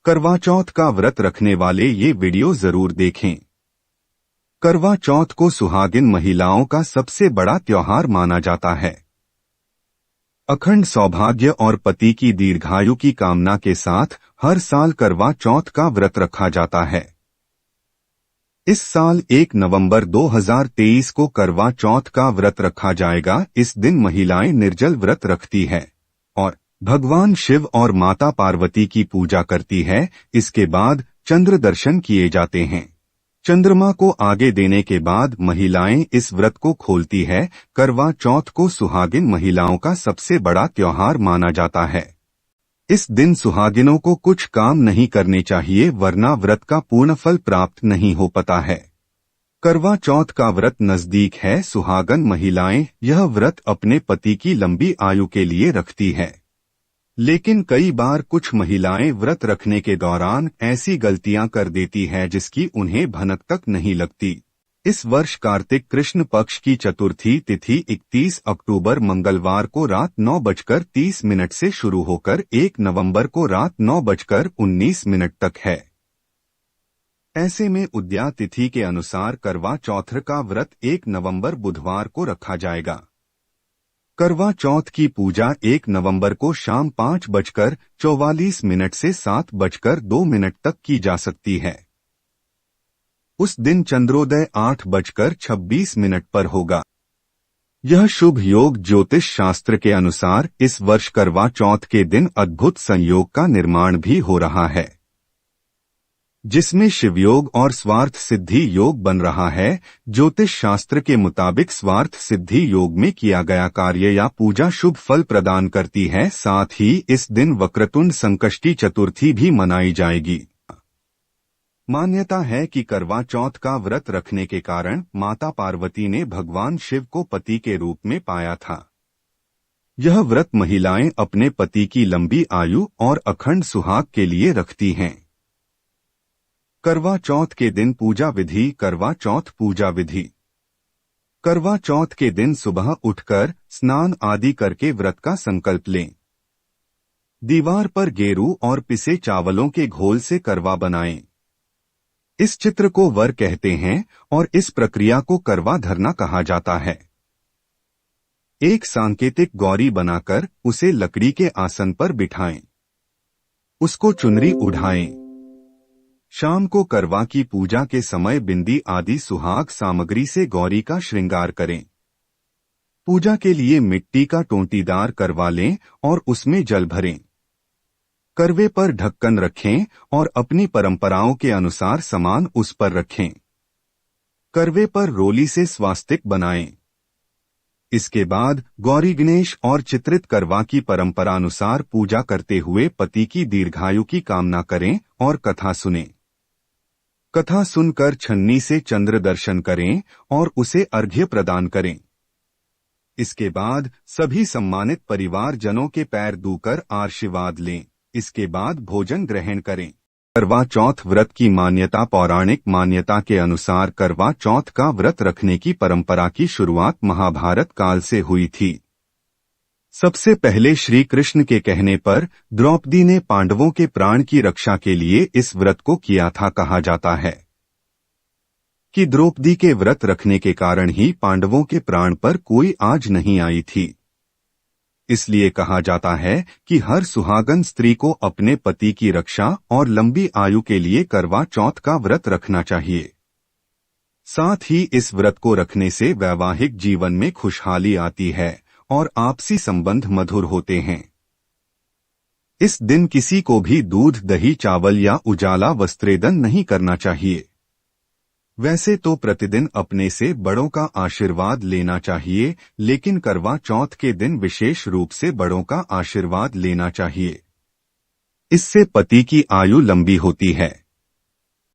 करवा चौथ का व्रत रखने वाले ये वीडियो जरूर देखें। करवा चौथ को सुहागिन महिलाओं का सबसे बड़ा त्योहार माना जाता है। अखंड सौभाग्य और पति की दीर्घायु की कामना के साथ हर साल करवा चौथ का व्रत रखा जाता है। इस साल 1 नवंबर 2023 को करवा चौथ का व्रत रखा जाएगा। इस दिन महिलाएं निर्जल व्रत रखती है और भगवान शिव और माता पार्वती की पूजा करती है। इसके बाद चंद्र दर्शन किए जाते हैं। चंद्रमा को आगे देने के बाद महिलाएं इस व्रत को खोलती है। करवा चौथ को सुहागिन महिलाओं का सबसे बड़ा त्योहार माना जाता है। इस दिन सुहागिनों को कुछ काम नहीं करने चाहिए, वरना व्रत का पूर्ण फल प्राप्त नहीं हो पाता है। करवा चौथ का व्रत नजदीक है। सुहागन महिलाएं यह व्रत अपने पति की लंबी आयु के लिए रखती है, लेकिन कई बार कुछ महिलाएं व्रत रखने के दौरान ऐसी गलतियां कर देती है जिसकी उन्हें भनक तक नहीं लगती। इस वर्ष कार्तिक कृष्ण पक्ष की चतुर्थी तिथि 31 अक्टूबर मंगलवार को रात 9:30 से शुरू होकर 1 नवंबर को रात 9:19 तक है। ऐसे में उदया तिथि के अनुसार करवा चौथ का व्रत 1 नवंबर बुधवार को रखा जाएगा। करवा चौथ की पूजा 1 नवंबर को शाम 5:44 से 7:02 तक की जा सकती है। उस दिन चंद्रोदय 8:26 पर होगा। यह शुभ योग ज्योतिष शास्त्र के अनुसार इस वर्ष करवा चौथ के दिन अद्भुत संयोग का निर्माण भी हो रहा है, जिसमें शिवयोग और स्वार्थ सिद्धि योग बन रहा है। ज्योतिष शास्त्र के मुताबिक स्वार्थ सिद्धि योग में किया गया कार्य या पूजा शुभ फल प्रदान करती है। साथ ही इस दिन वक्रतुंड संकष्टी चतुर्थी भी मनाई जाएगी। मान्यता है कि करवा चौथ का व्रत रखने के कारण माता पार्वती ने भगवान शिव को पति के रूप में पाया था। यह व्रत महिलाएं अपने पति की लंबी आयु और अखंड सुहाग के लिए रखती हैं। करवा चौथ के दिन पूजा विधि। करवा चौथ पूजा विधि। करवा चौथ के दिन सुबह उठकर स्नान आदि करके व्रत का संकल्प लें। दीवार पर गेरू और पिसे चावलों के घोल से करवा बनाएं। इस चित्र को वर कहते हैं और इस प्रक्रिया को करवा धरना कहा जाता है। एक सांकेतिक गौरी बनाकर उसे लकड़ी के आसन पर बिठाएं। उसको चुनरी उढ़ाएं। शाम को करवा की पूजा के समय बिंदी आदि सुहाग सामग्री से गौरी का श्रृंगार करें। पूजा के लिए मिट्टी का टोंटीदार करवा लें और उसमें जल भरें। करवे पर ढक्कन रखें और अपनी परंपराओं के अनुसार सामान उस पर रखें। करवे पर रोली से स्वास्तिक बनाएं। इसके बाद गौरी गणेश और चित्रित करवा की परंपरानुसार पूजा करते हुए पति की दीर्घायु की कामना करें और कथा सुनें। कथा सुनकर छन्नी से चंद्र दर्शन करें और उसे अर्घ्य प्रदान करें। इसके बाद सभी सम्मानित परिवारजनों के पैर धोकर आशीर्वाद लें। इसके बाद भोजन ग्रहण करें। करवा चौथ व्रत की मान्यता। पौराणिक मान्यता के अनुसार करवा चौथ का व्रत रखने की परंपरा की शुरुआत महाभारत काल से हुई थी। सबसे पहले श्री कृष्ण के कहने पर द्रौपदी ने पांडवों के प्राण की रक्षा के लिए इस व्रत को किया था। कहा जाता है कि द्रौपदी के व्रत रखने के कारण ही पांडवों के प्राण पर कोई आँच नहीं आई थी। इसलिए कहा जाता है कि हर सुहागन स्त्री को अपने पति की रक्षा और लंबी आयु के लिए करवा चौथ का व्रत रखना चाहिए। साथ ही इस व्रत को रखने से वैवाहिक जीवन में खुशहाली आती है और आपसी संबंध मधुर होते हैं। इस दिन किसी को भी दूध, दही, चावल या उजाला वस्त्रेदन नहीं करना चाहिए। वैसे तो प्रतिदिन अपने से बड़ों का आशीर्वाद लेना चाहिए, लेकिन करवा चौथ के दिन विशेष रूप से बड़ों का आशीर्वाद लेना चाहिए। इससे पति की आयु लंबी होती है।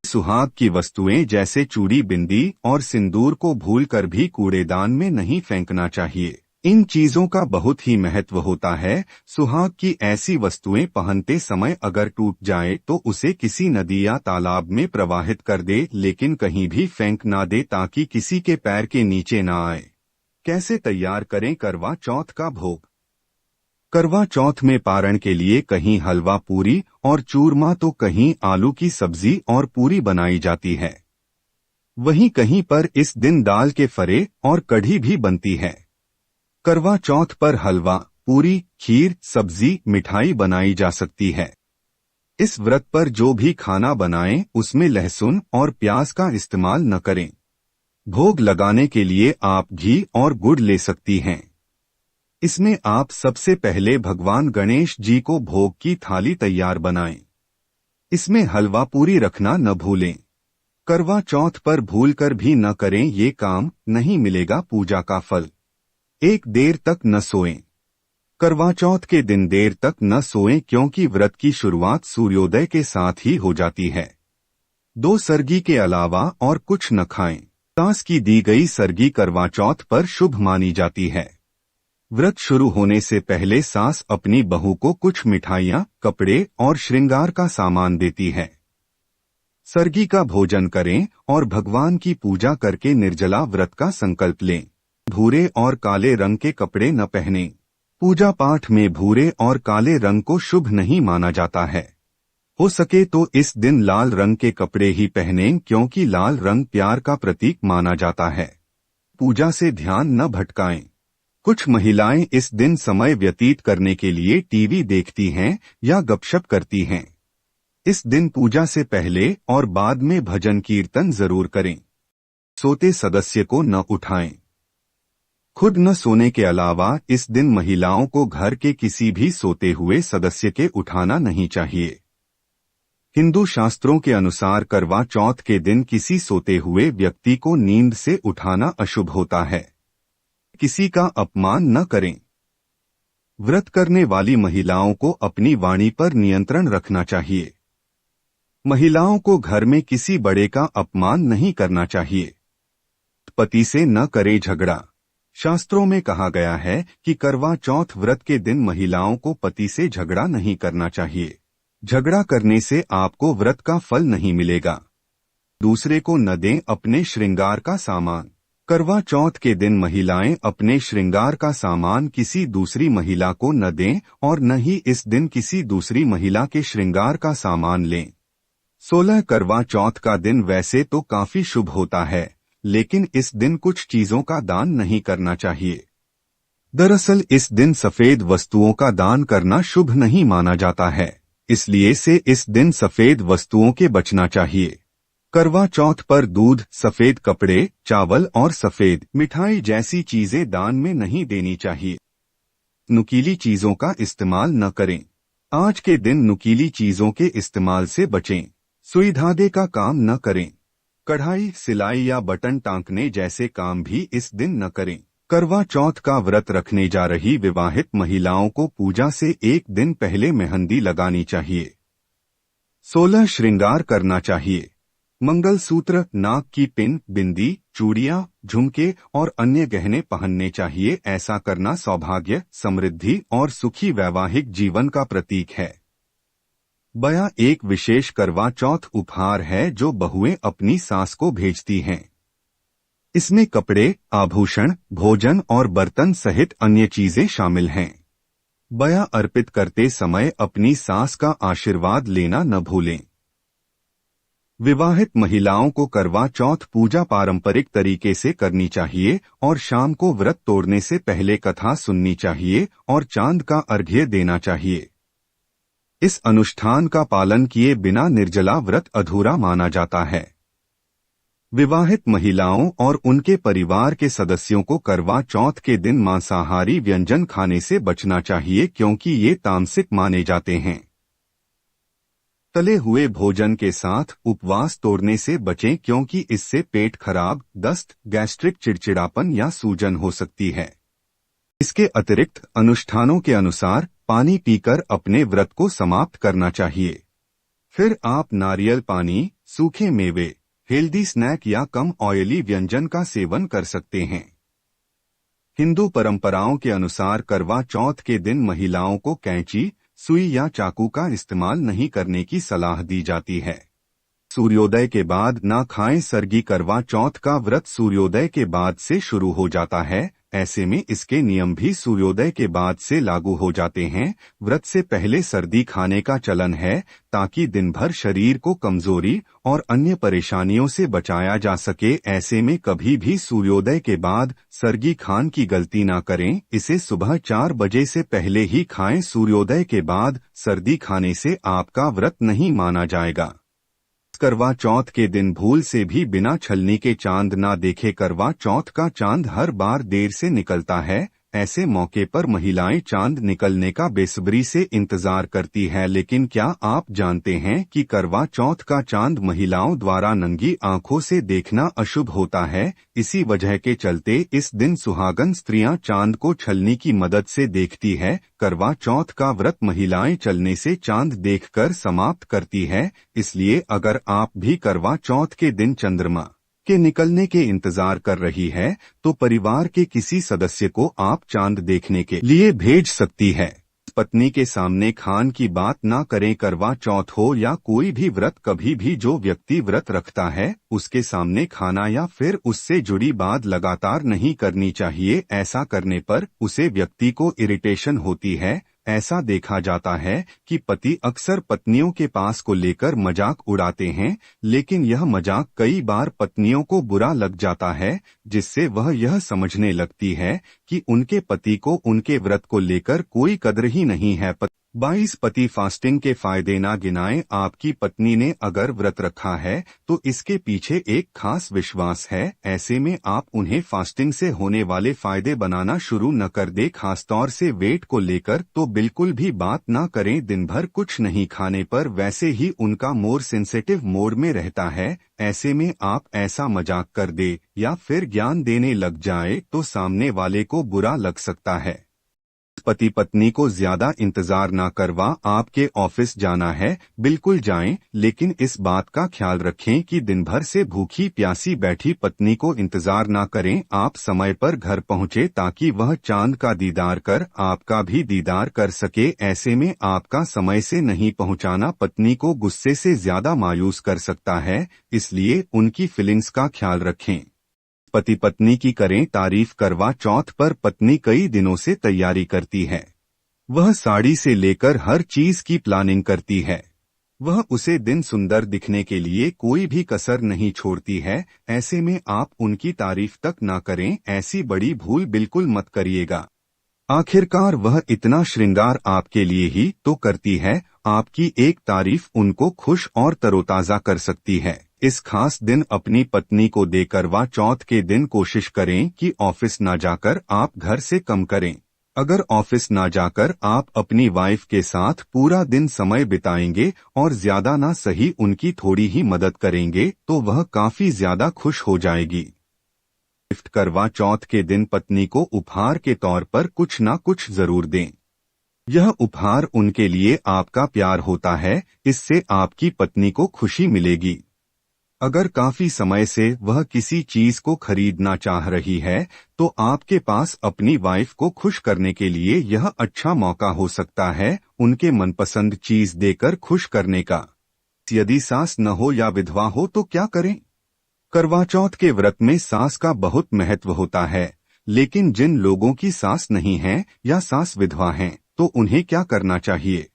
सुहाग की वस्तुएं जैसे चूड़ी, बिंदी और सिंदूर को भूलकर भी कूड़ेदान में नहीं फेंकना चाहिए। इन चीजों का बहुत ही महत्व होता है। सुहाग की ऐसी वस्तुएं पहनते समय अगर टूट जाए तो उसे किसी नदी या तालाब में प्रवाहित कर दे, लेकिन कहीं भी फेंक ना दे ताकि किसी के पैर के नीचे ना आए। कैसे तैयार करें करवा चौथ का भोग? करवा चौथ में पारण के लिए कहीं हलवा पूरी और चूरमा तो कहीं आलू की सब्जी और पूरी बनाई जाती है। वहीं कहीं पर इस दिन दाल के फरे और कढ़ी भी बनती है। करवा चौथ पर हलवा, पूरी, खीर, सब्जी, मिठाई बनाई जा सकती है। इस व्रत पर जो भी खाना बनाएं उसमें लहसुन और प्याज का इस्तेमाल न करें। भोग लगाने के लिए आप घी और गुड़ ले सकती हैं। इसमें आप सबसे पहले भगवान गणेश जी को भोग की थाली तैयार बनाएं। इसमें हलवा पूरी रखना न भूलें। करवा चौथ पर भूलकर भी न करें, ये काम नहीं मिलेगा पूजा का फल। एक देर तक न सोएं। करवा चौथ के दिन देर तक न सोएं क्योंकि व्रत की शुरुआत सूर्योदय के साथ ही हो जाती है। 2 सरगी के अलावा और कुछ न खाएं। सास की दी गई सरगी करवा चौथ पर शुभ मानी जाती है। व्रत शुरू होने से पहले सास अपनी बहू को कुछ मिठाइयाँ, कपड़े और श्रृंगार का सामान देती है। सरगी का भोजन करें और भगवान की पूजा करके निर्जला व्रत का संकल्प लें। भूरे और काले रंग के कपड़े न पहनें। पूजा पाठ में भूरे और काले रंग को शुभ नहीं माना जाता है। हो सके तो इस दिन लाल रंग के कपड़े ही पहनें क्योंकि लाल रंग प्यार का प्रतीक माना जाता है। पूजा से ध्यान न भटकाएं। कुछ महिलाएं इस दिन समय व्यतीत करने के लिए टीवी देखती हैं या गपशप करती हैं। इस दिन पूजा से पहले और बाद में भजन कीर्तन जरूर करें। सोते सदस्य को न उठाएं। खुद न सोने के अलावा इस दिन महिलाओं को घर के किसी भी सोते हुए सदस्य के उठाना नहीं चाहिए। हिंदू शास्त्रों के अनुसार करवा चौथ के दिन किसी सोते हुए व्यक्ति को नींद से उठाना अशुभ होता है। किसी का अपमान न करें। व्रत करने वाली महिलाओं को अपनी वाणी पर नियंत्रण रखना चाहिए। महिलाओं को घर में किसी बड़े का अपमान नहीं करना चाहिए। पति से न करे झगड़ा। शास्त्रों में कहा गया है कि करवा चौथ व्रत के दिन महिलाओं को पति से झगड़ा नहीं करना चाहिए। झगड़ा करने से आपको व्रत का फल नहीं मिलेगा। दूसरे को न दें अपने श्रृंगार का सामान। करवा चौथ के दिन महिलाएं अपने श्रृंगार का सामान किसी दूसरी महिला को न दें और न ही इस दिन किसी दूसरी महिला के श्रृंगार का सामान लें। 16 करवा चौथ का दिन वैसे तो काफी शुभ होता है, लेकिन इस दिन कुछ चीजों का दान नहीं करना चाहिए। दरअसल इस दिन सफेद वस्तुओं का दान करना शुभ नहीं माना जाता है, इसलिए से इस दिन सफेद वस्तुओं के बचना चाहिए। करवा चौथ पर दूध, सफेद कपड़े, चावल और सफेद मिठाई जैसी चीजें दान में नहीं देनी चाहिए। नुकीली चीजों का इस्तेमाल न करें। आज के दिन नुकीली चीजों के इस्तेमाल से बचें। सुई धागे का काम न करें। कढ़ाई, सिलाई या बटन टांकने जैसे काम भी इस दिन न करें। करवा चौथ का व्रत रखने जा रही विवाहित महिलाओं को पूजा से एक दिन पहले मेहंदी लगानी चाहिए। 16 श्रृंगार करना चाहिए। मंगलसूत्र, नाक की पिन, बिंदी, चूड़ियां, झुमके और अन्य गहने पहनने चाहिए। ऐसा करना सौभाग्य, समृद्धि और सुखी वैवाहिक जीवन का प्रतीक है। बया एक विशेष करवा चौथ उपहार है जो बहुएं अपनी सास को भेजती हैं। इसमें कपड़े, आभूषण, भोजन और बर्तन सहित अन्य चीजें शामिल हैं। बया अर्पित करते समय अपनी सास का आशीर्वाद लेना न भूलें। विवाहित महिलाओं को करवा चौथ पूजा पारंपरिक तरीके से करनी चाहिए और शाम को व्रत तोड़ने से पहले कथा सुननी चाहिए और चांद का अर्घ्य देना चाहिए। इस अनुष्ठान का पालन किए बिना निर्जला व्रत अधूरा माना जाता है। विवाहित महिलाओं और उनके परिवार के सदस्यों को करवा चौथ के दिन मांसाहारी व्यंजन खाने से बचना चाहिए क्योंकि ये तामसिक माने जाते हैं। तले हुए भोजन के साथ उपवास तोड़ने से बचें क्योंकि इससे पेट खराब, दस्त, गैस्ट्रिक, चिड़चिड़ापन या सूजन हो सकती है। इसके अतिरिक्त अनुष्ठानों के अनुसार पानी पीकर अपने व्रत को समाप्त करना चाहिए। फिर आप नारियल पानी, सूखे मेवे, हेल्दी स्नैक या कम ऑयली व्यंजन का सेवन कर सकते हैं। हिंदू परंपराओं के अनुसार करवा चौथ के दिन महिलाओं को कैंची, सुई या चाकू का इस्तेमाल नहीं करने की सलाह दी जाती है। सूर्योदय के बाद ना खाएं। सरगी करवा चौथ का व्रत सूर्योदय के बाद से शुरू हो जाता है, ऐसे में इसके नियम भी सूर्योदय के बाद से लागू हो जाते हैं। व्रत से पहले सर्दी खाने का चलन है ताकि दिन भर शरीर को कमजोरी और अन्य परेशानियों से बचाया जा सके। ऐसे में कभी भी सूर्योदय के बाद सर्दी खान की गलती ना करें। इसे सुबह 4 बजे से पहले ही खाएं। सूर्योदय के बाद सर्दी खाने से आपका व्रत नहीं माना जाएगा। करवा चौथ के दिन भूल से भी बिना छलनी के चांद ना देखे। करवा चौथ का चांद हर बार देर से निकलता है। ऐसे मौके पर महिलाएं चांद निकलने का बेसब्री से इंतजार करती है। लेकिन क्या आप जानते हैं कि करवा चौथ का चांद महिलाओं द्वारा नंगी आंखों से देखना अशुभ होता है। इसी वजह के चलते इस दिन सुहागन स्त्रियां चांद को छलनी की मदद से देखती है। करवा चौथ का व्रत महिलाएं चलने से चांद देखकर समाप्त करती है। इसलिए अगर आप भी करवा चौथ के दिन चंद्रमा के निकलने के इंतजार कर रही है तो परिवार के किसी सदस्य को आप चांद देखने के लिए भेज सकती है। पत्नी के सामने खान की बात ना करें। करवा चौथ हो या कोई भी व्रत, कभी भी जो व्यक्ति व्रत रखता है उसके सामने खाना या फिर उससे जुड़ी बात लगातार नहीं करनी चाहिए। ऐसा करने पर उसे व्यक्ति को इरिटेशन होती है। ऐसा देखा जाता है कि पति अक्सर पत्नियों के पास को लेकर मजाक उड़ाते हैं, लेकिन यह मजाक कई बार पत्नियों को बुरा लग जाता है, जिससे वह यह समझने लगती है कि उनके पति को उनके व्रत को लेकर कोई कदर ही नहीं है। 22 पति फास्टिंग के फायदे ना गिनाएं। आपकी पत्नी ने अगर व्रत रखा है तो इसके पीछे एक खास विश्वास है। ऐसे में आप उन्हें फास्टिंग से होने वाले फायदे बनाना शुरू न कर दे। खासतौर से वेट को लेकर तो बिल्कुल भी बात ना करें। दिन भर कुछ नहीं खाने पर वैसे ही उनका मोर सेंसिटिव मोड में रहता है। ऐसे में आप ऐसा मजाक कर दे या फिर ज्ञान देने लग जाए तो सामने वाले को बुरा लग सकता है। पति पत्नी को ज्यादा इंतजार ना करवा। आपके ऑफिस जाना है, बिल्कुल जाएं, लेकिन इस बात का ख्याल रखें कि दिन भर से भूखी प्यासी बैठी पत्नी को इंतजार ना करें। आप समय पर घर पहुंचे ताकि वह चांद का दीदार कर आपका भी दीदार कर सके। ऐसे में आपका समय से नहीं पहुंचाना पत्नी को गुस्से से ज्यादा मायूस कर सकता है, इसलिए उनकी फीलिंग्स का ख्याल रखें। पति पत्नी की करें तारीफ। करवा चौथ पर पत्नी कई दिनों से तैयारी करती है। वह साड़ी से लेकर हर चीज की प्लानिंग करती है। वह उसे दिन सुंदर दिखने के लिए कोई भी कसर नहीं छोड़ती है। ऐसे में आप उनकी तारीफ तक ना करें। ऐसी बड़ी भूल बिल्कुल मत करिएगा। आखिरकार वह इतना श्रृंगार आपके लिए ही तो करती है। आपकी एक तारीफ उनको खुश और तरोताजा कर सकती है। इस खास दिन अपनी पत्नी को देकर करवा चौथ के दिन कोशिश करें कि ऑफिस ना जाकर आप घर से कम करें। अगर ऑफिस ना जाकर आप अपनी वाइफ के साथ पूरा दिन समय बिताएंगे और ज्यादा ना सही उनकी थोड़ी ही मदद करेंगे तो वह काफी ज्यादा खुश हो जाएगी। गिफ्ट। करवा चौथ के दिन पत्नी को उपहार के तौर पर कुछ ना कुछ जरूर दें। यह उपहार उनके लिए आपका प्यार होता है। इससे आपकी पत्नी को खुशी मिलेगी। अगर काफी समय से वह किसी चीज को खरीदना चाह रही है तो आपके पास अपनी वाइफ को खुश करने के लिए यह अच्छा मौका हो सकता है। उनके मनपसंद चीज देकर खुश करने का। यदि सास न हो या विधवा हो तो क्या करें? करवा चौथ के व्रत में सास का बहुत महत्व होता है, लेकिन जिन लोगों की सास नहीं है या सास विधवा हैं तो उन्हें क्या करना चाहिए?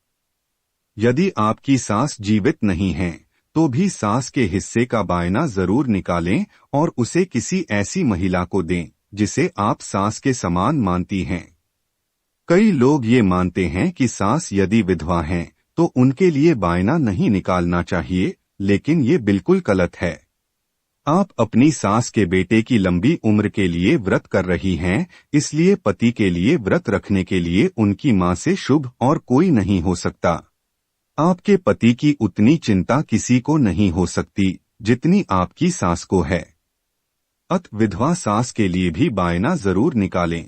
यदि आपकी सास जीवित नहीं है तो भी सास के हिस्से का बायना जरूर निकालें और उसे किसी ऐसी महिला को दें जिसे आप सास के समान मानती हैं। कई लोग ये मानते हैं कि सास यदि विधवा हैं तो उनके लिए बायना नहीं निकालना चाहिए, लेकिन ये बिल्कुल गलत है। आप अपनी सास के बेटे की लंबी उम्र के लिए व्रत कर रही हैं, इसलिए पति के लिए व्रत रखने के लिए उनकी मां से शुभ और कोई नहीं हो सकता। आपके पति की उतनी चिंता किसी को नहीं हो सकती जितनी आपकी सास को है। विधवा सास के लिए भी बायना जरूर निकालें।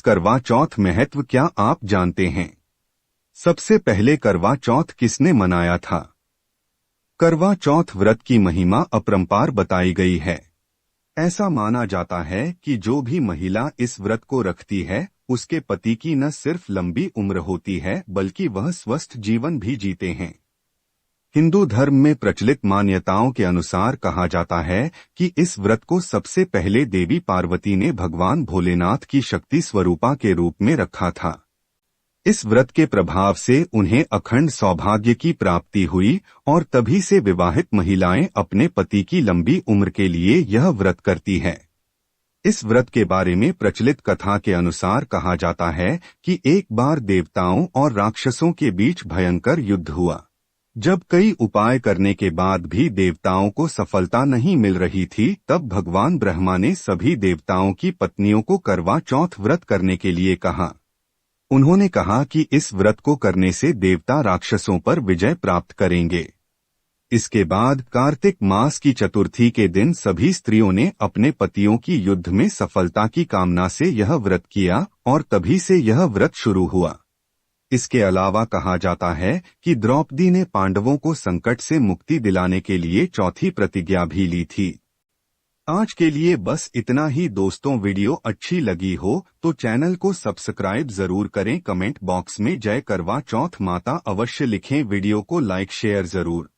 करवा चौथ महत्व क्या आप जानते हैं? सबसे पहले करवा चौथ किसने मनाया था? करवा चौथ व्रत की महिमा अपरंपार बताई गई है। ऐसा माना जाता है कि जो भी महिला इस व्रत को रखती है उसके पति की न सिर्फ लंबी उम्र होती है बल्कि वह स्वस्थ जीवन भी जीते हैं। हिंदू धर्म में प्रचलित मान्यताओं के अनुसार कहा जाता है कि इस व्रत को सबसे पहले देवी पार्वती ने भगवान भोलेनाथ की शक्ति स्वरूपा के रूप में रखा था। इस व्रत के प्रभाव से उन्हें अखंड सौभाग्य की प्राप्ति हुई और तभी से विवाहित महिलाएं अपने पति की लंबी उम्र के लिए यह व्रत करती हैं। इस व्रत के बारे में प्रचलित कथा के अनुसार कहा जाता है कि एक बार देवताओं और राक्षसों के बीच भयंकर युद्ध हुआ। जब कई उपाय करने के बाद भी देवताओं को सफलता नहीं मिल रही थी, तब भगवान ब्रह्मा ने सभी देवताओं की पत्नियों को करवा चौथ व्रत करने के लिए कहा। उन्होंने कहा कि इस व्रत को करने से देवता राक्षसों पर विजय प्राप्त करेंगे। इसके बाद कार्तिक मास की चतुर्थी के दिन सभी स्त्रियों ने अपने पतियों की युद्ध में सफलता की कामना से यह व्रत किया और तभी से यह व्रत शुरू हुआ। इसके अलावा कहा जाता है कि द्रौपदी ने पांडवों को संकट से मुक्ति दिलाने के लिए चौथी प्रतिज्ञा भी ली थी। आज के लिए बस इतना ही दोस्तों। वीडियो अच्छी लगी हो तो चैनल को सब्सक्राइब जरूर करें। कमेंट बॉक्स में जय करवा चौथ माता अवश्य लिखें। वीडियो को लाइक शेयर जरूर